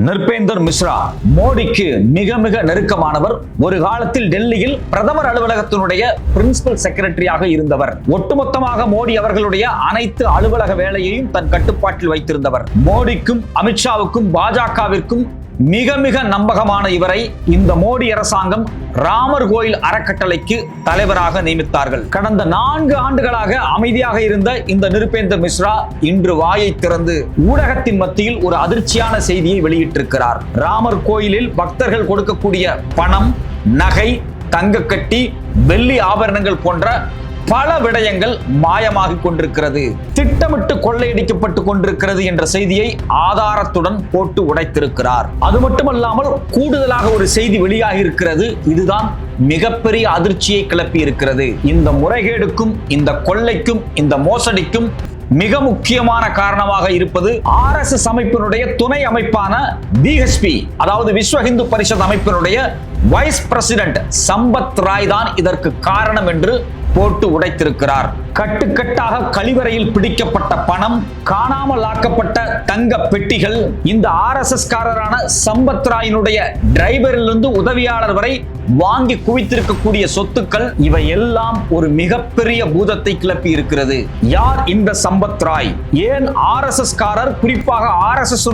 நிர்பேந்தர் மிஸ்ரா மோடிக்கு மிக மிக நெருக்கமானவர். ஒரு காலத்தில் டெல்லியில் பிரதமர் அலுவலகத்தினுடைய பிரின்சிபல் செக்ரட்டரியாக இருந்தவர். ஒட்டுமொத்தமாக மோடி அவர்களுடைய அனைத்து அலுவலக வேலையையும் தன் கட்டுப்பாட்டில் வைத்திருந்தவர். மோடிக்கும் அமித்ஷாவுக்கும் பாஜகவிற்கும் மிக மிக நம்பகமான இவரை இந்த மோடி அரசாங்கம் ராமர் கோயில் அறக்கட்டளைக்கு தலைவராக நியமித்தார்கள். கடந்த 4 ஆண்டுகளாக அமைதியாக இருந்த இந்த நிருபேந்தர் மிஸ்ரா இன்று வாயை திறந்து ஊடகத்தின் மத்தியில் ஒரு அதிர்ச்சியான செய்தியை வெளியிட்டிருக்கிறார். ராமர் கோயிலில் பக்தர்கள் கொடுக்கக்கூடிய பணம், நகை, தங்கக்கட்டி, வெள்ளி ஆபரணங்கள் போன்ற பல விடயங்கள் மாயமாகிக் கொண்டிருக்கிறது, திட்டமிட்டு கொள்ளையடிக்கப்பட்டு கொண்டிருக்கிறது என்ற செய்தியை ஆதாரத்துடன் போட்டு உடைத்திருக்கிறார். அது மட்டுமல்லாமல் கூடுதலாக ஒரு செய்தி வெளியாகி இருக்கிறது. இதுதான் மிகப்பெரிய அதிர்ச்சியை கிளப்பி இருக்கிறது. இந்த முறைகேடுக்கும், இந்த கொள்ளைக்கும், இந்த மோசடிக்கும் மிக முக்கியமான காரணமாக இருப்பது RSS அமைப்பினுடைய துணை அமைப்பான VHP, அதாவது விஸ்வ இந்து பரிஷத் அமைப்பினுடைய வைஸ் பிரசிடென்ட் சம்பத் ராய் தான் இதற்கு காரணம் என்று போட்டு உடைத்திருக்கிறார். கட்டுக்கட்டாக கழிவறையில் பிடிக்கப்பட்ட பணம், காணாமல் ஆக்கப்பட்ட தங்க பெட்டிகள், இந்த RSS காரரான சம்பத் ராயினுடைய டிரைவரிலிருந்து உதவியாளர் வரை வாங்கி குவித்திருக்கக்கூடிய சொத்துக்கள், இவை எல்லாம் ஒரு மிகப்பெரிய பூதத்தை கிளப்பி இருக்கிறது. யார் இந்த சம்பத் ராய்? ஏன் RSS காரர், குறிப்பாக RSS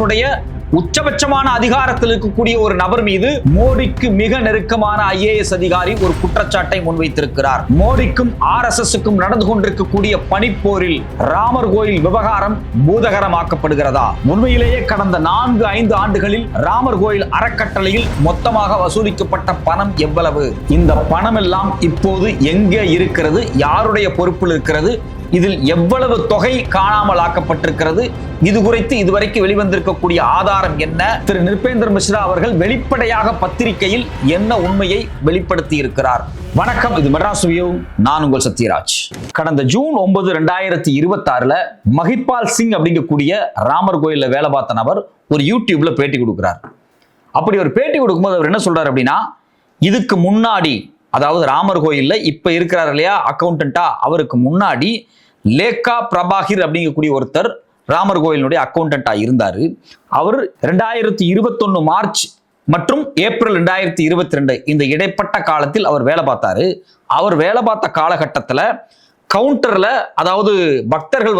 உச்சபட்சமான அதிகாரத்தில் இருக்கக்கூடிய ஒரு நபர் மீது மோடிக்கு மிக நெருக்கமான IAS அதிகாரி ஒரு குற்றச்சாட்டை முன்வைத்திருக்கிறார். மோடிக்கும் RSSக்கும் நடந்து கொண்டிருக்கக்கூடிய பனிப்போரில் ராமர் கோயில் விவகாரம் பூதகரமாக்கப்படுகிறதா? உண்மையிலேயே கடந்த 4-5 ஆண்டுகளில் ராமர் கோயில் அறக்கட்டளையில் மொத்தமாக வசூலிக்கப்பட்ட பணம் எவ்வளவு? இந்த பணம் எல்லாம் இப்போது எங்கே இருக்கிறது? யாருடைய பொறுப்பில் இருக்கிறது? இதில் எவ்வளவு தொகை காணாமல் ஆக்கப்பட்டிருக்கிறது? இது குறித்து இதுவரைக்கும் வெளிவந்திருக்கக்கூடிய ஆதாரம் என்ன? திரு நிர்பேந்தர் மிஸ்ரா அவர்கள் வெளிப்படையாக பத்திரிகையில் என்ன உண்மையை வெளிப்படுத்தி இருக்கிறார்? வணக்கம், இது மெட்ராஸ் வியூ. நான் உங்கள் சத்யராஜ். கடந்த ஜூன் 9, 2026 மஹிபால் சிங் அப்படிங்கக்கூடிய ராமர் கோயில்ல வேலை பார்த்த நபர் ஒரு யூடியூப்ல பேட்டி கொடுக்கிறார். அப்படி ஒரு பேட்டி கொடுக்கும்போது அவர் என்ன சொல்றாரு அப்படின்னா, இதுக்கு முன்னாடி, அதாவது ராமர் கோயில்ல இப்ப இருக்கிறார் இல்லையா அக்கௌண்டன்டா, அவருக்கு முன்னாடி லேக்கா பிரபாகர் அப்படிங்கக்கூடிய ஒருத்தர் ராமர் கோயிலுடைய அக்கௌண்டன்டா இருந்தாரு. அவர் 2021 மார்ச் மற்றும் ஏப்ரல் 2022 இந்த இடைப்பட்ட காலத்தில் அவர் வேலை பார்த்தாரு. அவர் வேலை பார்த்த காலகட்டத்தில் கவுண்டர்ல, அதாவது பக்தர்கள்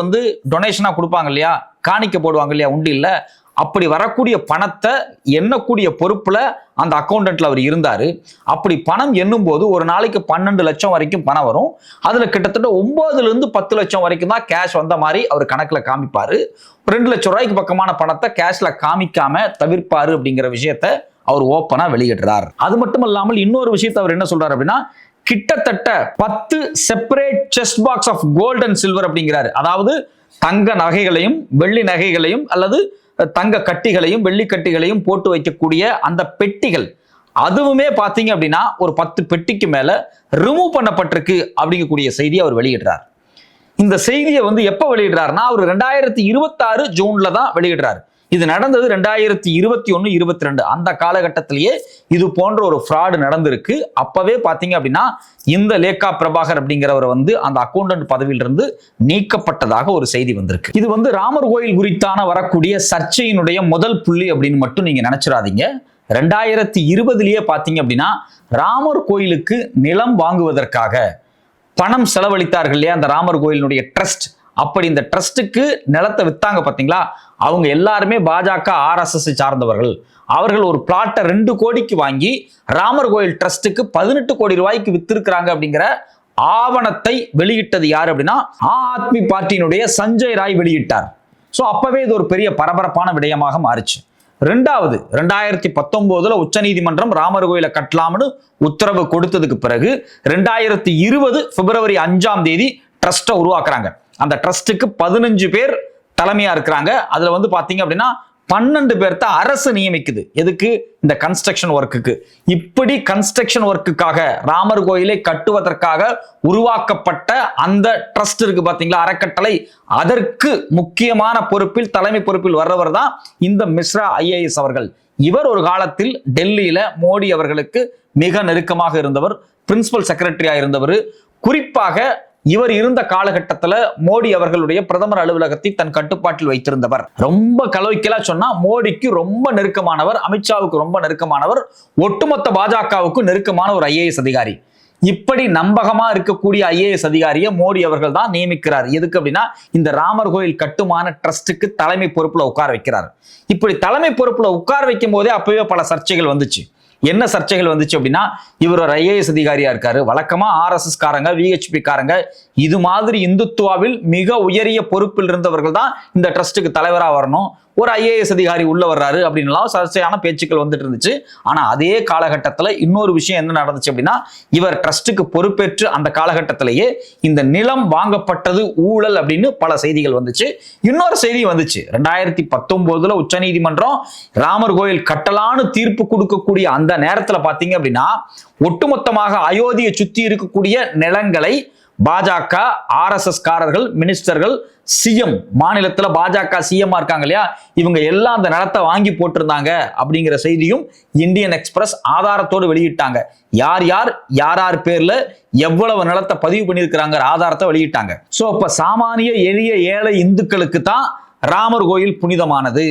டொனேஷனா கொடுப்பாங்க இல்லையா, காணிக்க போடுவாங்க இல்லையா உண்டியல்ல, அப்படி வரக்கூடிய பணத்தை எண்ணக்கூடிய பொறுப்புல அந்த அக்கௌண்டன்ட்ல அவர் இருந்தாரு. அப்படி பணம் எண்ணும் போது ஒரு நாளைக்கு 12 லட்சம் வரைக்கும் பணம் வரும். அதுல கிட்டத்தட்ட 9 to 10 லட்சம் வரைக்கும் தான் கேஷ் வந்த மாதிரி அவர் கணக்குல காமிப்பாரு. 2 லட்சம் ரூபாய்க்கு பக்கமான பணத்தை கேஷ்ல காமிக்காம தவிர்ப்பாரு அப்படிங்கிற விஷயத்த அவர் ஓப்பனா வெளியிடுறார். அது மட்டும் இல்லாமல் இன்னொரு விஷயத்தை அவர் என்ன சொல்றாரு அப்படின்னா, கிட்டத்தட்ட 10 separate chest box of gold and silver அப்படிங்கிறாரு. அதாவது தங்க நகைகளையும் வெள்ளி நகைகளையும் அல்லது தங்க கட்டிகளையும் வெள்ளி கட்டிகளையும் போட்டு வைக்கக்கூடிய அந்த பெட்டிகள், அதுவுமே பாத்தீங்க அப்படின்னா ஒரு 10 பெட்டிக்கு மேல ரிமூவ் பண்ணப்பட்டிருக்கு அப்படிங்கக்கூடிய செய்தியை அவர் வெளியிடுறார். இந்த செய்தியை எப்ப வெளியிடுறாருன்னா, அவர் 2026 ஜூன்ல தான் வெளியிடுறாரு. இது நடந்தது 2021, 22 அந்த காலகட்டத்திலேயே இது போன்ற ஒரு ஃப்ராடு நடந்திருக்கு. அப்பவே பாத்தீங்க அப்படின்னா இந்த லேக்கா பிரபாகர் அப்படிங்கிறவர் அந்த அக்கௌண்டன்ட் பதவியிலிருந்து நீக்கப்பட்டதாக ஒரு செய்தி வந்திருக்கு. இது ராமர் கோயில் குறித்தான வரக்கூடிய சர்ச்சையினுடைய முதல் புள்ளி அப்படின்னு மட்டும் நீங்க நினைச்சிடாதீங்க. 2020 பாத்தீங்க அப்படின்னா ராமர் கோயிலுக்கு நிலம் வாங்குவதற்காக பணம் செலவழித்தார்கள் இல்லையா அந்த ராமர் கோயிலினுடைய ட்ரஸ்ட். அப்படி இந்த ட்ரஸ்டுக்கு நிலத்தை வித்தாங்க பாத்தீங்களா, அவங்க எல்லாருமே பாஜக RSS சார்ந்தவர்கள். அவர்கள் ஒரு பிளாட்டை 2 கோடிக்கு வாங்கி ராமர் கோயில் ட்ரஸ்டுக்கு 18 கோடி ரூபாய்க்கு வித்திருக்கிறாங்க அப்படிங்கிற ஆவணத்தை வெளியிட்டது யாரு அப்படின்னா ஆத்மி பார்ட்டியினுடைய சஞ்சய் ராய் வெளியிட்டார். சோ அப்பவே இது ஒரு பெரிய பரபரப்பான விடயமாக மாறிச்சு. 2019 உச்சநீதிமன்றம் ராமர் கோயிலை கட்டலாம்னு உத்தரவு கொடுத்ததுக்கு பிறகு 2020 பிப்ரவரி 5 ட்ரஸ்ட்டை உருவாக்குறாங்க. அந்த ட்ரஸ்ட்டுக்கு 15 பேர் தலைமையா இருக்கிறாங்க. அதுல பாத்தீங்க அப்படின்னா 12 பேர்த்த அரசு நியமிக்குது. எதுக்கு? இந்த கன்ஸ்ட்ரக்ஷன் ஒர்க்குக்கு. இப்படி கன்ஸ்ட்ரக்ஷன் ஒர்க்குக்காக ராமர் கோயிலை கட்டுவதற்காக உருவாக்கப்பட்ட அந்த ட்ரஸ்ட் இருக்கு பாத்தீங்களா, அறக்கட்டளை, அதற்கு முக்கியமான பொறுப்பில், தலைமை பொறுப்பில் வர்றவர் தான் இந்த மிஸ்ரா IAS அவர்கள். இவர் ஒரு காலத்தில் டெல்லியில மோடி அவர்களுக்கு மிக நெருக்கமாக இருந்தவர், பிரின்சிபல் செக்ரட்டரியா இருந்தவர். குறிப்பாக இவர் இருந்த காலகட்டத்துல மோடி அவர்களுடைய பிரதமர் அலுவலகத்தை தன் கட்டுப்பாட்டில் வைத்திருந்தவர். ரொம்ப கலோக்கியலா சொன்னா மோடிக்கு ரொம்ப நெருக்கமானவர், அமித்ஷாவுக்கு ரொம்ப நெருக்கமானவர், ஒட்டுமொத்த பாஜகவுக்கு நெருக்கமான ஒரு ஐஏஎஸ் அதிகாரி. இப்படி நம்பகமா இருக்கக்கூடிய ஐஏஎஸ் அதிகாரியை மோடி அவர்கள் தான் நியமிக்கிறார். எதுக்கு அப்படின்னா இந்த ராமர் கோயில் கட்டுமான ட்ரஸ்டுக்கு தலைமை பொறுப்புல உட்கார வைக்கிறார். இப்படி தலைமை பொறுப்புல உட்கார வைக்கும் போதே அப்பவே பல சர்ச்சைகள் வந்துச்சு. என்ன சர்ச்சைகள் வந்துச்சு அப்படின்னா, இவர் ஒரு ஐஏஎஸ் அதிகாரியா இருக்காரு, வழக்கமா ஆர்எஸ்எஸ் காரங்க, விஹெச்பி காரங்க, இது மாதிரி இந்துத்துவாவில் மிக உயரிய பொறுப்பில் இருந்தவர்கள் தான் இந்த ட்ரஸ்டுக்கு தலைவரா வரணும், ஒரு ஐஏஎஸ் அதிகாரி உள்ள வர்றாரு அப்படின்லாம் சர்ச்சையான பேச்சுக்கள் வந்துட்டு இருந்துச்சு. ஆனா அதே காலகட்டத்தில் இன்னொரு விஷயம் என்ன நடந்துச்சு அப்படின்னா, இவர் ட்ரஸ்டுக்கு பொறுப்பேற்று அந்த காலகட்டத்திலேயே இந்த நிலம் வாங்கப்பட்டது ஊழல் அப்படின்னு பல செய்திகள் வந்துச்சு. இன்னொரு செய்தி வந்துச்சு, 2019 உச்சநீதிமன்றம் ராமர் கோயில் கட்டலான்னு தீர்ப்பு கொடுக்கக்கூடிய அந்த நேரத்தில் பாத்தீங்க அப்படின்னா, ஒட்டுமொத்தமாக அயோத்தியை சுத்தி இருக்கக்கூடிய நிலங்களை பாஜக, ஆர்எஸ்எஸ் காரர்கள், மினிஸ்டர்கள், சிஎம், மாநிலத்தில் பாஜக சிஎம் இருக்காங்க இல்லையா, இவங்க எல்லாம் அந்த நிலத்தை வாங்கி போட்டிருந்தாங்க அப்படிங்கிற செய்தியும் இந்தியன் எக்ஸ்பிரஸ் ஆதாரத்தோடு வெளியிட்டாங்க. யார் யார் பேர்ல எவ்வளவு நிலத்தை பதிவு பண்ணியிருக்கிறாங்க ஆதாரத்தை வெளியிட்டாங்க. சோ இப்ப சாமானிய எளிய ஏழை இந்துக்களுக்கு தான் ராமர் கோயில் புனிதமானது,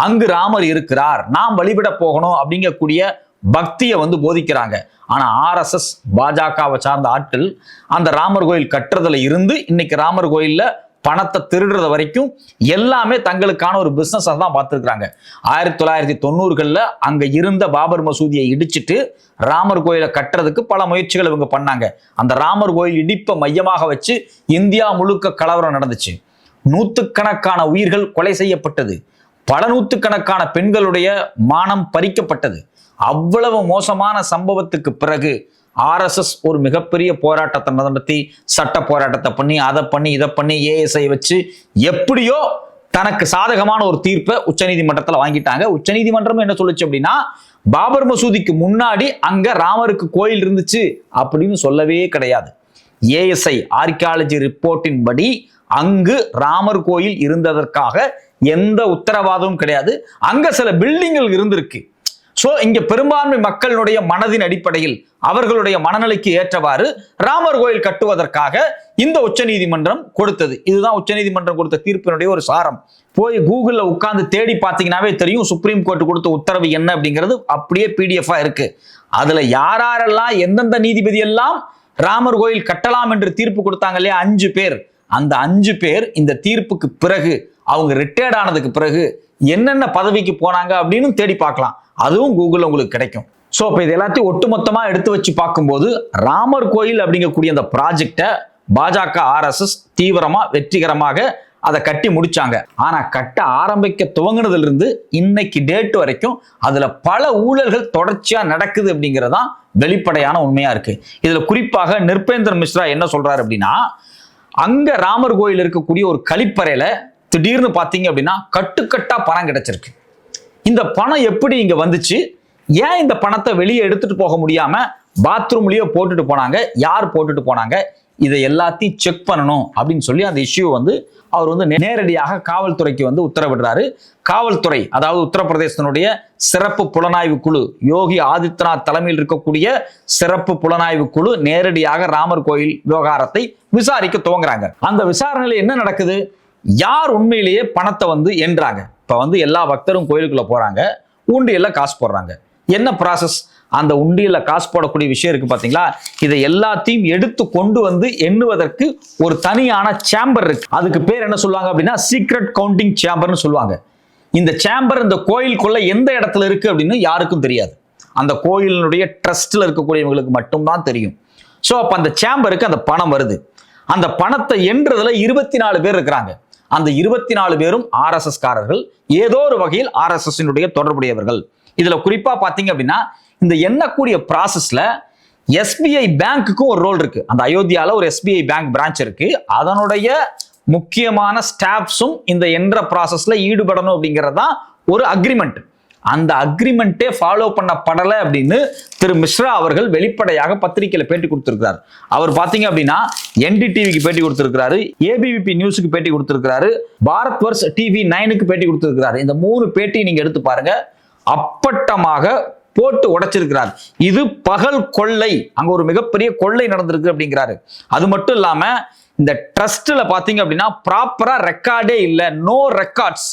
அங்கு ராமர் இருக்கிறார், நாம் வழிபட போகணும் அப்படிங்கக்கூடிய பக்தியை போதிக்கிறாங்க. ஆனா ஆர்எஸ்எஸ், பாஜகவை சார்ந்த ஆட்கள் அந்த ராமர் கோயில் கட்டுறதுல இருந்து இன்னைக்கு ராமர் கோயில்ல பணத்தை திருடுறது வரைக்கும் எல்லாமே தங்களுக்கான ஒரு பிசினஸ் தான் பார்த்துருக்காங்க. 1990களில் அங்க இருந்த பாபர் மசூதியை இடிச்சிட்டு ராமர் கோயிலை கட்டுறதுக்கு பல முயற்சிகள் இவங்க பண்ணாங்க. அந்த ராமர் கோயில் இடிப்பை மையமாக வச்சு இந்தியா முழுக்க கலவரம் நடந்துச்சு. நூற்றுக்கணக்கான உயிர்கள் கொலை செய்யப்பட்டது, பல நூற்றுக்கணக்கான பெண்களுடைய மானம் பறிக்கப்பட்டது. அவ்வளவு மோசமான சம்பவத்துக்கு பிறகு ஆர்எஸ்எஸ் ஒரு மிகப்பெரிய போராட்டத்தை நடத்தி, சட்ட போராட்டத்தை பண்ணி, அதை பண்ணி இதை பண்ணி ஏஎஸ்ஐ வச்சு எப்படியோ தனக்கு சாதகமான ஒரு தீர்ப்பை உச்சநீதிமன்றத்தில் வாங்கிட்டாங்க. உச்சநீதிமன்றம் என்ன சொல்லுச்சு அப்படின்னா, பாபர் மசூதிக்கு முன்னாடி அங்க ராமருக்கு கோயில் இருந்துச்சு அப்படின்னு சொல்லவே கிடையாது. ஏஎஸ்ஐ ஆர்கியாலஜி ரிப்போர்ட்டின் படி அங்கு ராமர் கோயில் இருந்ததற்காக எந்த உத்தரவாதமும் கிடையாது. அங்க சில பில்டிங்கள் இருந்திருக்கு. சோ இங்க பெரும்பான்மை மக்களுடைய மனதின் அடிப்படையில் அவர்களுடைய மனநிலைக்கு ஏற்றவாறு ராமர் கோயில் கட்டுவதற்காக இந்த உச்சநீதிமன்றம் கொடுத்தது. இதுதான் உச்சநீதிமன்றம் கொடுத்த தீர்ப்பினுடைய ஒரு சாரம். போய் கூகுள்ல உட்கார்ந்து தேடி பார்த்தீங்கன்னாவே தெரியும் சுப்ரீம் கோர்ட் கொடுத்த உத்தரவு என்ன அப்படிங்கிறது அப்படியே பிடிஎஃப் இருக்கு. அதுல யாரெல்லாம் எந்தெந்த நீதிபதி எல்லாம் ராமர் கோயில் கட்டலாம் என்று தீர்ப்பு கொடுத்தாங்க இல்லையா, 5 பேர், அந்த 5 பேர் இந்த தீர்ப்புக்கு பிறகு அவங்க ரிட்டையர்ட் ஆனதுக்கு பிறகு என்னென்ன பதவிக்கு போனாங்க அப்படின்னு தேடி பார்க்கலாம். அதுவும் கூகுள்ல உங்களுக்கு கிடைக்கும். சோ இப்ப இது எல்லாத்தையும் ஒட்டுமொத்தமா எடுத்து வச்சு பார்க்கும்போது ராமர் கோயில் அப்படிங்கக்கூடிய அந்த ப்ராஜெக்டை பாஜக, ஆர்எஸ்எஸ் தீவிரமா வெற்றிகரமாக அதை கட்டி முடிச்சாங்க. ஆனா கட்ட ஆரம்பிக்க துவங்கினதுல இருந்து இன்னைக்கு டேட் வரைக்கும் அதுல பல ஊழல்கள் தொடர்ச்சியா நடக்குது அப்படிங்கறதான் வெளிப்படையான உண்மையா இருக்கு. இதுல குறிப்பாக நிர்பேந்தர் மிஸ்ரா என்ன சொல்றாரு அப்படின்னா, அங்க ராமர் கோயில் இருக்கக்கூடிய ஒரு கழிப்பறையில திடீர்னு பாத்தீங்க அப்படின்னா கட்டுக்கட்டா பணம் கிடைச்சிருக்கு. இந்த பணம் எப்படி இங்க வந்துச்சு, ஏன் இந்த பணத்தை வெளியே எடுத்துட்டு போக முடியாம பாத்ரூம்லயே போட்டுட்டு போனாங்க, யார் போட்டுட்டு போனாங்க, இதை எல்லாத்தையும் செக் பண்ணணும் அப்படின்னு சொல்லி அந்த இஷ்யூ அவர் நேரடியாக காவல்துறைக்கு உத்தரவிடுறாரு. காவல்துறை, அதாவது உத்தரப்பிரதேசத்தினுடைய சிறப்பு புலனாய்வு குழு, யோகி ஆதித்யநாத் தலைமையில் இருக்கக்கூடிய சிறப்பு புலனாய்வு குழு நேரடியாக ராமர் கோயில் விவகாரத்தை விசாரிக்க துவங்குறாங்க. அந்த விசாரணையில என்ன நடக்குது, யார் உண்மையிலேயே பணத்தை என்றாங்க. இப்ப எல்லா பக்தரும் கோயிலுக்குள்ள போறாங்க, உண்டியல்ல காசு போடுறாங்க. என்ன ப்ராசஸ், அந்த உண்டியல்ல காசு போடக்கூடிய விஷயம் இருக்கு பாத்தீங்களா, இதை எல்லாத்தையும் எடுத்து கொண்டு எண்ணுவதற்கு ஒரு தனியான சேம்பர் இருக்கு. அதுக்கு பேர் என்ன சொல்லுவாங்க அப்படின்னா சீக்ரெட் கவுண்டிங் சேம்பர்னு சொல்லுவாங்க. இந்த சேம்பர் இந்த கோயிலுக்குள்ள எந்த இடத்துல இருக்கு அப்படின்னு யாருக்கும் தெரியாது. அந்த கோயிலினுடைய ட்ரஸ்ட்ல இருக்கக்கூடியவங்களுக்கு மட்டும்தான் தெரியும். ஸோ அப்ப அந்த சேம்பருக்கு அந்த பணம் வருது. அந்த பணத்தை எண்ணுறதுல 24 பேர் இருக்கிறாங்க. அந்த 24 பேரும் ஆர்எஸ்எஸ் காரர்கள், ஏதோ ஒரு வகையில் ஆர்எஸ்எஸ் தொடர்புடையவர்கள். இதுல குறிப்பா பாத்தீங்க அப்படின்னா இந்த எண்ணக்கூடிய ப்ராசஸ்ல எஸ்பிஐ பேங்க்குக்கும் ஒரு ரோல் இருக்கு. அந்த அயோத்தியால ஒரு எஸ்பிஐ பேங்க் பிரான்ச் இருக்கு. அதனுடைய முக்கியமான ஸ்டாஃப்ஸும் இந்த என்ற ப்ராசஸ்ல ஈடுபடணும் அப்படிங்கறதுதான் ஒரு அக்ரிமெண்ட். அந்த அக்ரிமெண்ட்டே ஃபாலோ பண்ணப்படலை அப்படின்னு திரு மிஸ்ரா அவர்கள் வெளிப்படையாக பத்திரிகையில பேட்டி கொடுத்திருக்கிறார். அவர் பாத்தீங்க அப்படின்னா என்டிடிவிக்கு பேட்டி கொடுத்திருக்கிறாரு, ஏபிவிபி நியூஸுக்கு பேட்டி கொடுத்திருக்கிறாரு, பாரத் வர்ஸ் டிவி 9க்கு பேட்டி கொடுத்திருக்கிறாரு. இந்த 3 பேட்டி நீங்க எடுத்து பாருங்க. அப்பட்டமாக போட்டு உடைச்சிருக்கிறார். இது பகல் கொள்ளை, அங்க ஒரு மிகப்பெரிய கொள்ளை நடந்திருக்கு அப்படிங்கிறாரு. அது மட்டும் இல்லாம இந்த ட்ரஸ்ட்ல பாத்தீங்க அப்படின்னா ப்ராப்பரா ரெக்கார்டே இல்ல, நோ ரெக்கார்ட்ஸ்.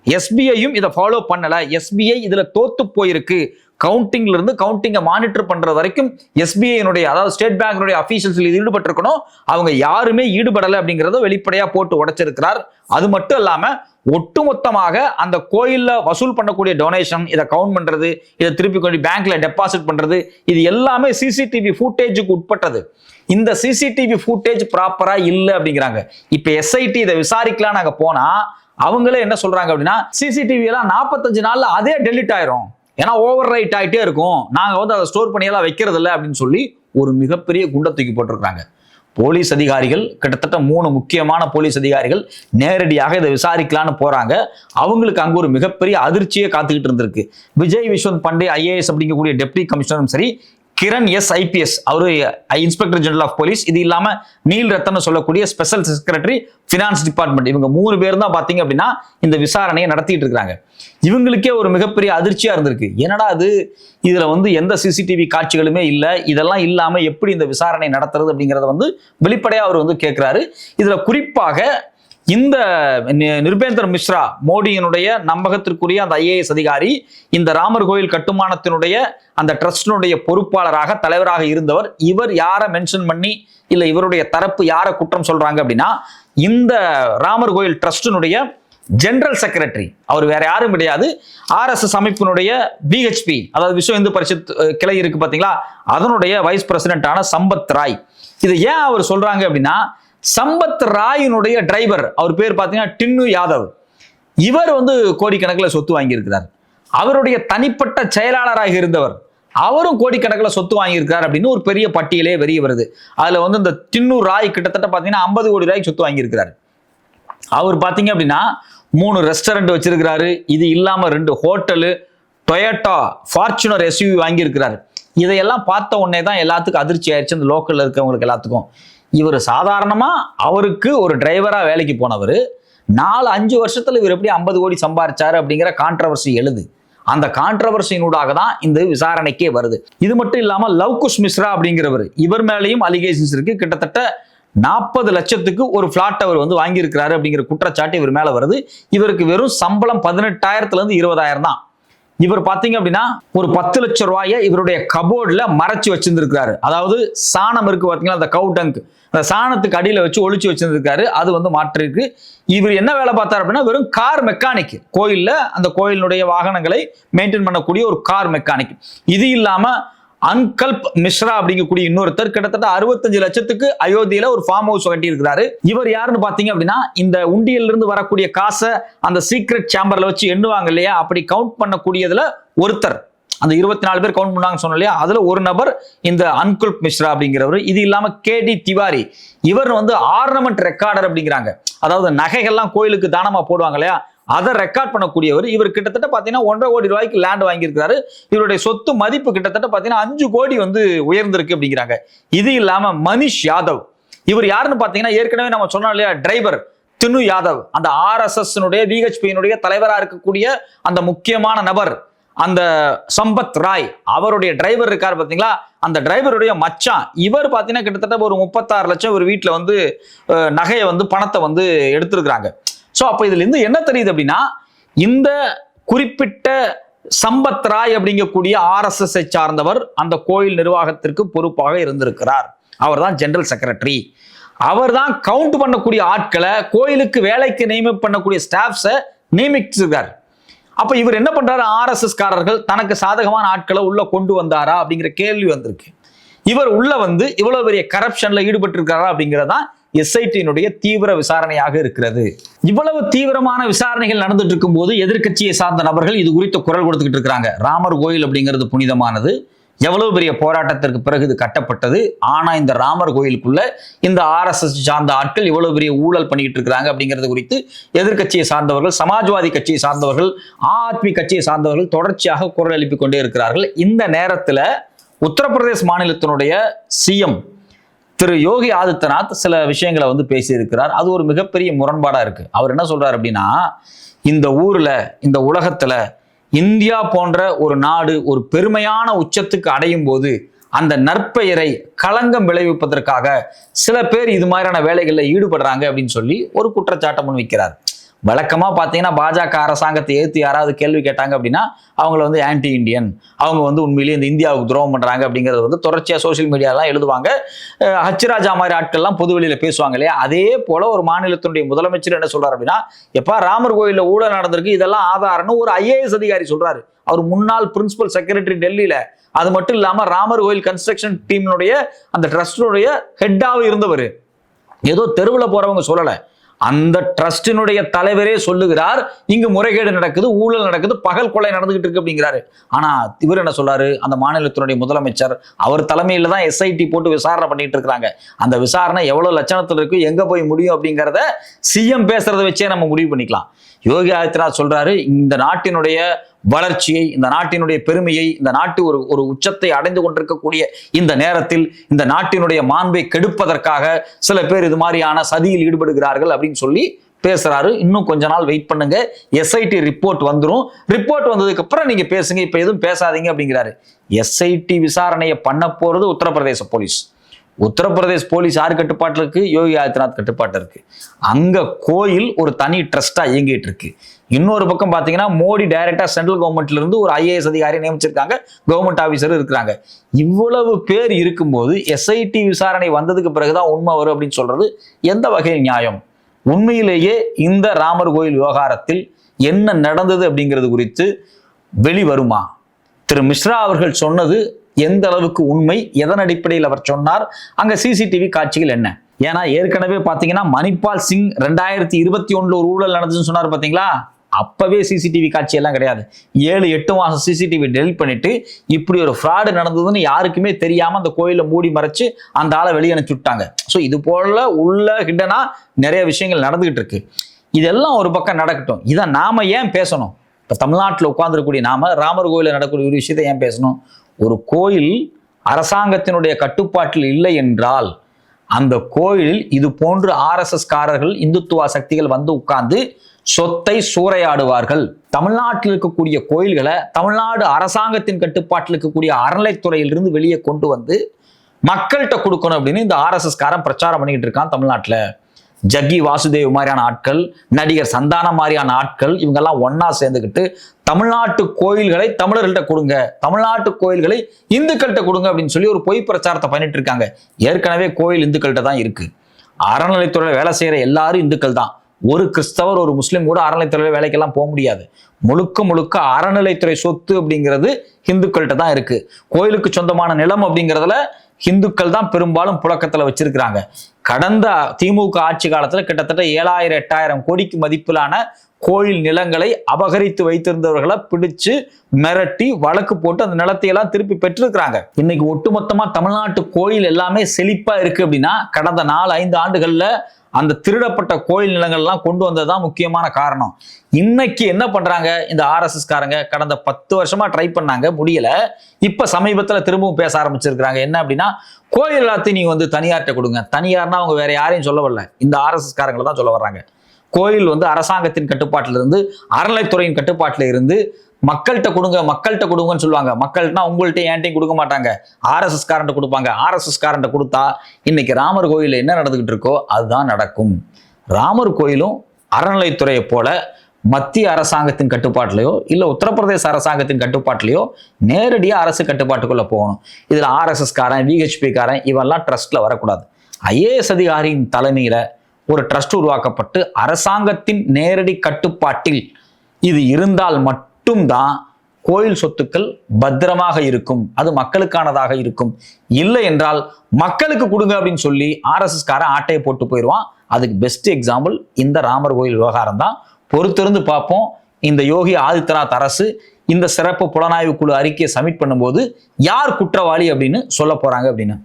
எஸ்பிஐயும் இதை ஃபாலோ பண்ணல, எஸ்பிஐ இதுல தோத்து போயிருக்கு. கவுண்டிங்ல இருந்து கவுண்டிங்கை மானிட்டர் பண்ற வரைக்கும் எஸ்பிஐனுடைய, அதாவது ஸ்டேட் பேங்கினுடைய அபிஷியல்ஸ் ஈடுபட்டிருக்கணும், அவங்க யாருமே ஈடுபடலை அப்படிங்கறத வெளிப்படையா போட்டு உடைச்சிருக்கிறார். அது மட்டும் இல்லாம ஒட்டுமொத்தமாக அந்த கோயில்ல வசூல் பண்ணக்கூடிய டொனேஷன், இதை கவுண்ட் பண்றது, இதை திருப்பி கொண்டு பேங்க்ல டெபாசிட் பண்றது, இது எல்லாமே சிசிடிவி ஃபுட்டேஜுக்கு உட்பட்டது. இந்த சிசிடிவி ஃபுட்டேஜ் ப்ராப்பரா இல்லை அப்படிங்கிறாங்க. இப்ப எஸ்ஐடி இதை விசாரிக்கலாம் நாங்க போனா அவங்களே என்ன சொல்றாங்க அப்படின்னா, சிசிடிவி எல்லாம் 45 நாள்ல அதே டெலிட் ஆயிரும், ஏன்னா ஓவர் ரைட் ஆகிட்டே இருக்கும், நாங்க வந்து அதை ஸ்டோர் பண்ணியெல்லாம் வைக்கிறது இல்லை அப்படின்னு சொல்லி ஒரு மிகப்பெரிய குண்டை தூக்கி போட்டிருக்காங்க. போலீஸ் அதிகாரிகள் கிட்டத்தட்ட 3 முக்கியமான போலீஸ் அதிகாரிகள் நேரடியாக இதை விசாரிக்கலான்னு போறாங்க. அவங்களுக்கு அங்க ஒரு மிகப்பெரிய அதிர்ச்சியே காத்துக்கிட்டு இருந்திருக்கு. விஜய் விஸ்வந்த் பண்டே ஐஏஎஸ் அப்படிங்கக்கூடிய டெப்டி கமிஷனரும் சரி, கிரண் எஸ் ஐபிஎஸ் அவரு இன்ஸ்பெக்டர் ஜெனரல் ஆஃப் போலீஸ், இது இல்லாம நீல் ரத்தன் சொல்லக்கூடிய ஸ்பெஷல் செக்ரட்டரி பினான்ஸ் டிபார்ட்மெண்ட், இவங்க 3 பேர் தான் பாத்தீங்க அப்படின்னா இந்த விசாரணையை நடத்திட்டு இருக்காங்க. இவங்களுக்கே ஒரு மிகப்பெரிய அதிர்ச்சியா இருந்திருக்கு. என்னடா அது, இதுல வந்து எந்த சிசிடிவி காட்சிகளுமே இல்லை, இதெல்லாம் இல்லாம எப்படி இந்த விசாரணை நடத்துறது அப்படிங்கறத வந்து வெளிப்படையா அவர் வந்து கேட்கிறாரு. இதுல குறிப்பாக இந்த நிர்பேந்தர் மிஸ்ரா, மோடியினுடைய நம்பகத்திற்குரிய அந்த ஐஏஎஸ் அதிகாரி, இந்த ராமர் கோயில் கட்டுமானத்தினுடைய அந்த ட்ரஸ்டினுடைய பொறுப்பாளராக தலைவராக இருந்தவர், இவர் யாரை மென்ஷன் பண்ணி இல்ல இவருடைய தரப்பு யாரை குற்றம் சொல்றாங்க அப்படின்னா, இந்த ராமர் கோயில் ட்ரஸ்டினுடைய ஜெனரல் செக்ரட்டரி, அவர் வேற யாரும் கிடையாது, ஆர்எஸ்எஸ் அமைப்பினுடைய பிஹெச்பி, அதாவது விஸ்வ இந்து பரிஷத் கிளை இருக்கு பாத்தீங்களா, அதனுடைய வைஸ் பிரசிடென்டான சம்பத் ராய். இது ஏன் அவர் சொல்றாங்க அப்படின்னா, சம்பத் ராயினுடைய டிரைவர், அவர் பேர் பாத்தீங்கன்னா டின்னு யாதவ், இவர் வந்து கோடிக்கணக்கில் சொத்து வாங்கியிருக்கிறார். அவருடைய தனிப்பட்ட செயலாளராக இருந்தவர், அவரும் கோடிக்கணக்கில் சொத்து வாங்கியிருக்கிறார் அப்படின்னு ஒரு பெரிய பட்டியலே வெளிய வருது. அதுல வந்து இந்த டின்னு ராய் கிட்டத்தட்ட பாத்தீங்கன்னா 50 கோடி ரூபாய்க்கு சொத்து வாங்கியிருக்கிறார். அவர் பாத்தீங்க அப்படின்னா 3 ரெஸ்டாரண்ட் வச்சிருக்கிறாரு, இது இல்லாம 2 ஹோட்டலு, டொயோட்டா ஃபார்ச்சுனர் எஸ்யூவி வாங்கியிருக்கிறாரு. இதையெல்லாம் பார்த்த உடனே தான் எல்லாத்துக்கும் அதிர்ச்சி ஆயிடுச்சு, இந்த லோக்கல்ல இருக்கவங்களுக்கு எல்லாத்துக்கும். இவர் சாதாரணமா அவருக்கு ஒரு டிரைவரா வேலைக்கு போனவர் 4-5 வருஷத்துல இவர் எப்படி 50 கோடி சம்பாரிச்சாரு அப்படிங்கிற கான்ட்ரவர்சி எழுது. அந்த கான்ட்ரவர்சியினூடாக தான் இந்த விசாரணைக்கே வருது. இது மட்டும் இல்லாம லவ்குஷ் மிஸ்ரா அப்படிங்கிறவர், இவர் மேலேயும் அலிகேஷன்ஸ் இருக்கு. கிட்டத்தட்ட 40 லட்சத்துக்கு ஒரு பிளாட் அவர் வந்து வாங்கியிருக்கிறாரு அப்படிங்கிற குற்றச்சாட்டு இவர் மேல வருது. இவருக்கு வெறும் சம்பளம் 18,000 இருந்து 20,000 தான். இவர் பாத்தீங்க அப்படின்னா ஒரு 10 லட்சம் ரூபாயை இவருடைய கபோர்ட்ல மறைச்சு வச்சிருந்திருக்காரு. அதாவது சாணம் இருக்கு பாத்தீங்களா, அந்த கவு டங்க், அந்த சாணத்துக்கு அடியில வச்சு ஒளிச்சு வச்சிருந்திருக்காரு. அது வந்து மாற்றிருக்கு. இவர் என்ன வேலை பார்த்தார் அப்படின்னா, வெறும் கார் மெக்கானிக், கோயில்ல அந்த கோயிலுடைய வாகனங்களை மெயின்டைன் பண்ணக்கூடிய ஒரு கார் மெக்கானிக். இது இல்லாம அன்கல்ப் மிஸ்ரா அப்படிங்கக்கூடிய இன்னொருத்தர் கிட்டத்தட்ட 65 லட்சத்துக்கு அயோத்தியில ஒரு ஃபார்ம் ஹவுஸ் கட்டி இருக்கிறாரு. இவர் யாருன்னு பாத்தீங்க அப்படின்னா, இந்த உண்டியல்ல இருந்து வரக்கூடிய காசை அந்த சீக்ரெட் சேம்பர்ல வச்சு எண்ணுவாங்க இல்லையா, அப்படி கவுண்ட் பண்ணக்கூடியதுல ஒருத்தர். அந்த 24 பேர் கவுண்ட் பண்ணாங்க சொன்னோம் இல்லையா, அதுல ஒரு நபர் இந்த அன்குல்ப் மிஸ்ரா அப்படிங்கிறவர். இது இல்லாம கேடி திவாரி, இவர் வந்து ஆர்னமெண்ட் ரெக்கார்டர் அப்படிங்கிறாங்க. அதாவது நகைகள்லாம் கோயிலுக்கு தானமா போடுவாங்க இல்லையா, அதை ரெக்கார்ட் பண்ணக்கூடியவர். இவர் கிட்டத்தட்ட பாத்தீங்கன்னா 1.5 கோடி ரூபாய்க்கு லேண்ட் வாங்கியிருக்காரு. இவருடைய சொத்து மதிப்பு கிட்டத்தட்ட பாத்தீங்கன்னா 5 கோடி வந்து உயர்ந்திருக்கு அப்படிங்கிறாங்க. இது இல்லாம மனிஷ் யாதவ், இவர் யாருன்னு பாத்தீங்கன்னா ஏற்கனவே நம்ம சொன்னோம் இல்லையா, டிரைவர் டின்னு யாதவ், அந்த ஆர்எஸ்எஸ் பிஹெச்பியினுடைய தலைவரா இருக்கக்கூடிய அந்த முக்கியமான நபர், அந்த சம்பத் ராய், அவருடைய டிரைவர் இருக்காரு பாத்தீங்களா, அந்த டிரைவருடைய மச்சான். இவர் பாத்தீங்கன்னா கிட்டத்தட்ட ஒரு 36 லட்சம் ஒரு வீட்டுல வந்து நகையை வந்து பணத்தை வந்து எடுத்திருக்கிறாங்க. சோ அப்ப இதுல இருந்து என்ன தெரியுது அப்படின்னா, இந்த குறிப்பிட்ட சம்பத் ராய் அப்படிங்கக்கூடிய ஆர்எஸ்எஸ் சார்ந்தவர் அந்த கோயில் நிர்வாகத்திற்கு பொறுப்பாக இருந்திருக்கிறார். அவர் தான் ஜெனரல் செக்ரட்டரி. அவர் தான் கவுண்ட் பண்ணக்கூடிய ஆட்களை, கோயிலுக்கு வேலைக்கு நியமனம் பண்ணக்கூடிய ஸ்டாஃப்ஸை நியமிச்சிருக்கார். அப்ப இவர் என்ன பண்றாரு, ஆர்எஸ்எஸ் காரர்கள் தனக்கு சாதகமான ஆட்களை உள்ள கொண்டு வந்தாரா அப்படிங்கிற கேள்வி வந்திருக்கு. இவர் உள்ள வந்து இவ்வளவு பெரிய கரப்ஷன்ல ஈடுபட்டு இருக்காரா அப்படிங்கிறதா எஸ்ஐடியினுடைய தீவிர விசாரணையாக இருக்கிறது. இவ்வளவு தீவிரமான விசாரணைகள் நடந்துட்டு இருக்கும் போது எதிர்க்கட்சியை சார்ந்த நபர்கள் இது குறித்து குரல் கொடுத்துக்கிட்டு இருக்கிறாங்க. ராமர் கோயில் அப்படிங்கிறது புனிதமானது, எவ்வளவு பெரிய போராட்டத்திற்கு பிறகு இது கட்டப்பட்டது. ஆனா இந்த ராமர் கோயிலுக்குள்ள இந்த ஆர்எஸ்எஸ் சார்ந்த ஆட்கள் இவ்வளவு பெரிய ஊழல் பண்ணிட்டு இருக்கிறாங்க அப்படிங்கிறது குறித்து எதிர்க்கட்சியை சார்ந்தவர்கள், சமாஜ்வாதி கட்சியை சார்ந்தவர்கள், ஆத்மி கட்சியை சார்ந்தவர்கள் தொடர்ச்சியாக குரல் எழுப்பிக் கொண்டே இருக்கிறார்கள். இந்த நேரத்தில் உத்தரப்பிரதேச மாநிலத்தினுடைய சிஎம் திரு யோகி ஆதித்யநாத் சில விஷயங்களை வந்து பேசியிருக்கிறார். அது ஒரு மிகப்பெரிய முரண்பாடா இருக்கு. அவர் என்ன சொல்றாரு அப்படின்னா, இந்த ஊர்ல, இந்த உலகத்துல இந்தியா போன்ற ஒரு நாடு ஒரு பெருமையான உச்சத்துக்கு அடையும் போது அந்த நற்பெயரை களங்கம் விளைவிப்பதற்காக சில பேர் இது மாதிரியான வேலைகளில் ஈடுபடுறாங்க அப்படின்னு சொல்லி ஒரு குற்றச்சாட்டை முன்வைக்கிறார். வழக்கமா பார்த்தீங்கன்னா பாஜக அரசாங்கத்தை ஏற்று யாராவது கேள்வி கேட்டாங்க அப்படின்னா அவங்கள வந்து ஆன்டி இண்டியன், அவங்க வந்து உண்மையிலேயே இந்த இந்தியாவுக்கு துரோகம் பண்றாங்க அப்படிங்கிறது வந்து தொடர்ச்சியாக சோசியல் மீடியாலாம் எழுதுவாங்க. ஹச்ராஜா மாதிரி ஆட்கள்லாம் பொதுவெளியில பேசுவாங்க இல்லையா? அதே போல ஒரு மாநிலத்தினுடைய முதலமைச்சர் என்ன சொல்றாரு அப்படின்னா, எப்பா ராமர் கோயிலில் ஊழல் நடந்திருக்கு, இதெல்லாம் ஆதாரம்னு ஒரு IAS அதிகாரி சொல்றாரு. அவர் முன்னாள் பிரின்சிபல் செக்ரட்டரி டெல்லியில. அது மட்டும் இல்லாம ராமர் கோயில் கன்ஸ்ட்ரக்ஷன் டீம்னுடைய அந்த ட்ரஸ்டுடைய ஹெட்டாக இருந்தவர். ஏதோ தெருவில் போறவங்க சொல்லல, அந்த ட்ரஸ்டினுடைய தலைவரே சொல்லுகிறார் இங்கு முறைகேடு நடக்குது, ஊழல் நடக்குது, பகல் கொலை நடந்துகிட்டு இருக்கு அப்படிங்கிறாரு. ஆனா இவர் என்ன சொல்றாரு, அந்த மாநிலத்தினுடைய முதலமைச்சர் அவர் தலைமையில தான் SIT போட்டு விசாரணை பண்ணிட்டு இருக்காங்க. அந்த விசாரணை எவ்வளவு லட்சணத்துல இருக்கு, எங்க போய் முடியும் அப்படிங்கிறத CM பேசுறதை வச்சே நம்ம முடிவு பண்ணிக்கலாம். யோகி ஆதித்யநாத் சொல்றாரு, இந்த நாட்டினுடைய வளர்ச்சியை, இந்த நாட்டினுடைய பெருமையை, இந்த நாட்டு ஒரு உச்சத்தை அடைந்து கொண்டிருக்கக்கூடிய இந்த நேரத்தில் இந்த நாட்டினுடைய மாண்பை கெடுப்பதற்காக சில பேர் இது மாதிரியான சதியில் ஈடுபடுகிறார்கள் அப்படின்னு சொல்லி பேசுறாரு. இன்னும் கொஞ்ச நாள் வெயிட் பண்ணுங்க, SIT ரிப்போர்ட் வந்துடும். ரிப்போர்ட் வந்ததுக்கு அப்புறம் நீங்க பேசுங்க, இப்ப எதுவும் பேசாதீங்க அப்படிங்கிறாரு. SIT விசாரணையை பண்ண போறது உத்தரப்பிரதேச போலீஸ். உத்தரப்பிரதேஷ் போலீஸ் யார் கட்டுப்பாட்டில் இருக்கு? யோகி ஆதித்யநாத் கட்டுப்பாட்டில் இருக்கு. அங்க கோயில் ஒரு தனி ட்ரஸ்டா இயங்கிட்டு இருக்கு. இன்னொரு பக்கம் பாத்தீங்கன்னா மோடி டைரக்டா சென்ட்ரல் கவர்மெண்ட்ல இருந்து ஒரு IAS அதிகாரி நியமிச்சிருக்காங்க, கவர்மெண்ட் ஆபீசர் இருக்கிறாங்க. இவ்வளவு பேர் இருக்கும்போது SIT விசாரணை வந்ததுக்கு பிறகுதான் உண்மை வரும் அப்படின்னு சொல்றது எந்த வகையில் நியாயம்? உண்மையிலேயே இந்த ராமர் கோயில் விவகாரத்தில் என்ன நடந்தது அப்படிங்கிறது குறித்து வெளிவருமா? திரு மிஸ்ரா அவர்கள் சொன்னது எந்த அளவுக்கு உண்மை, எதன் அடிப்படையில் அவர் சொன்னார், அங்க CCTV காட்சிகள் என்ன? ஏன்னா ஏற்கனவே பாத்தீங்கன்னா மணிபால் சிங் 2021 ஒரு ஊழல் நடந்துச்சுன்னு சொன்னார் பாத்தீங்களா? அப்பவே CCTV காட்சி எல்லாம் கிடையாது. 7-8 மாசம் CCTV டெலிட் பண்ணிட்டு இப்படி ஒரு ஃப்ராடு நடந்ததுன்னு யாருக்குமே தெரியாம அந்த கோயிலை மூடி மறைச்சு அந்த ஆளை வெளியே அனுப்பிச்சு விட்டாங்க. ஸோ இது போல உள்ள ஹிடனா நிறைய விஷயங்கள் நடந்துகிட்டு இருக்கு. இதெல்லாம் ஒரு பக்கம் நடக்கட்டும், இதை நாம ஏன் பேசணும்? இப்ப தமிழ்நாட்டில் உட்கார்ந்துருக்கக்கூடிய நாம ராமர் கோயிலில் நடக்கக்கூடிய ஒரு விஷயத்தை ஏன் பேசணும்? ஒரு கோயில் அரசாங்கத்தினுடைய கட்டுப்பாட்டில் இல்லை என்றால் அந்த கோயிலில் இது போன்று RSS காரர்கள், இந்துத்துவ சக்திகள் வந்து உட்கார்ந்து சொத்தை சூறையாடுவார்கள். தமிழ்நாட்டில் இருக்கக்கூடிய கோயில்களை தமிழ்நாடு அரசாங்கத்தின் கட்டுப்பாட்டில் இருக்கக்கூடிய அறநிலைத்துறையிலிருந்து வெளியே கொண்டு வந்து மக்கள்கிட்ட கொடுக்கணும் அப்படின்னு இந்த RSS காரன் பிரச்சாரம் பண்ணிக்கிட்டு இருக்கான் தமிழ்நாட்டில். ஜக்கி வாசுதேவ் மாதிரியான ஆட்கள், நடிகர் சந்தானம் மாதிரியான ஆட்கள், இவங்கெல்லாம் ஒன்னா சேர்ந்துக்கிட்டு தமிழ்நாட்டு கோயில்களை தமிழர்கள்ட்ட கொடுங்க, தமிழ்நாட்டு கோயில்களை இந்துக்கள்கிட்ட கொடுங்க அப்படின்னு சொல்லி ஒரு பொய் பிரச்சாரத்தை பண்ணிட்டு இருக்காங்க. ஏற்கனவே கோயில் இந்துக்கள்கிட்ட தான் இருக்கு. அறநிலைத்துறையில வேலை செய்யற எல்லாரும் இந்துக்கள் தான். ஒரு கிறிஸ்தவர், ஒரு முஸ்லீம் கூட அறநிலைத்துறையில வேலைக்கெல்லாம் போக முடியாது. முழுக்க முழுக்க அறநிலைத்துறை சொத்து அப்படிங்கிறது இந்துக்கள்கிட்ட தான் இருக்கு. கோயிலுக்கு சொந்தமான நிலம் அப்படிங்கிறதுல இந்துக்கள் தான் பெரும்பாலும் புழக்கத்துல வச்சிருக்கிறாங்க. கடந்த திமுக ஆட்சி காலத்துல கிட்டத்தட்ட 7,000-8,000 கோடிக்கு மதிப்பிலான கோயில் நிலங்களை அபகரித்து வைத்திருந்தவர்களை பிடிச்சு மிரட்டி வழக்கு போட்டு அந்த நிலத்தையெல்லாம் திருப்பி பெற்றிருக்கிறாங்க. இன்னைக்கு ஒட்டுமொத்தமா தமிழ்நாட்டு கோயில் எல்லாமே செழிப்பா இருக்கு அப்படின்னா கடந்த 4-5 ஆண்டுகள்ல அந்த திருடப்பட்ட கோயில் நிலங்கள்லாம் கொண்டு வந்ததுதான் முக்கியமான காரணம். இன்னைக்கு என்ன பண்றாங்க இந்த RSS காரங்க? கடந்த 10 வருஷமா ட்ரை பண்ணாங்க, முடியல. இப்ப சமீபத்துல திரும்பவும் பேச ஆரம்பிச்சிருக்காங்க. என்ன அப்படின்னா, கோயில் எல்லாத்தையும் நீங்க வந்து தனியார்ட்ட கொடுங்க. தனியார்னா அவங்க வேற யாரையும் சொல்ல வரல, இந்த RSS காரங்களை தான் சொல்ல வர்றாங்க. கோயில் வந்து அரசாங்கத்தின் கட்டுப்பாட்டில இருந்து, அறநிலைத்துறையின் கட்டுப்பாட்டில இருந்து மக்கள்கிட்ட கொடுங்க, மக்கள்கிட்ட கொடுங்கன்னு சொல்லுவாங்க. மக்கள்கிட்ட உங்கள்கிட்ட ஏன்ட்டையும் கொடுக்க மாட்டாங்க, RSS காரண்ட கொடுப்பாங்க. RSS காரண்ட கொடுத்தா இன்னைக்கு ராமர் கோயில என்ன நடந்துகிட்டு இருக்கோ அதுதான் நடக்கும். ராமர் கோயிலும் அறநிலைத்துறையை போல மத்திய அரசாங்கத்தின் கட்டுப்பாட்டிலையோ இல்ல உத்தரப்பிரதேச அரசாங்கத்தின் கட்டுப்பாட்டிலையோ நேரடியா அரசு கட்டுப்பாட்டுக்குள்ள போகணும். இதுல RSS காரன், VHP காரன் இவெல்லாம் ட்ரஸ்ட்ல வரக்கூடாது. IAS அதிகாரியின் தலைமையில ஒரு ட்ரஸ்ட் உருவாக்கப்பட்டு அரசாங்கத்தின் நேரடி கட்டுப்பாட்டில் இது இருந்தால் மட்டும்தான் கோயில் சொத்துக்கள் பத்திரமாக இருக்கும், அது மக்களுக்கானதாக இருக்கும். இல்லை என்றால் மக்களுக்கு கொடுங்க அப்படின்னு சொல்லி RSS காரன் ஆட்டையை போட்டு போயிடுவான். அதுக்கு பெஸ்ட் எக்ஸாம்பிள் இந்த ராமர் கோயில் விவகாரம் தான். பொறுத்திருந்து பார்ப்போம். இந்த யோகி ஆதித்யநாத் அரசு இந்த சிறப்பு புலனாய்வு குழு அறிக்கையை சப்மிட் பண்ணும்போது யார் குற்றவாளி அப்படின்னு சொல்ல போறாங்க அப்படின்னு.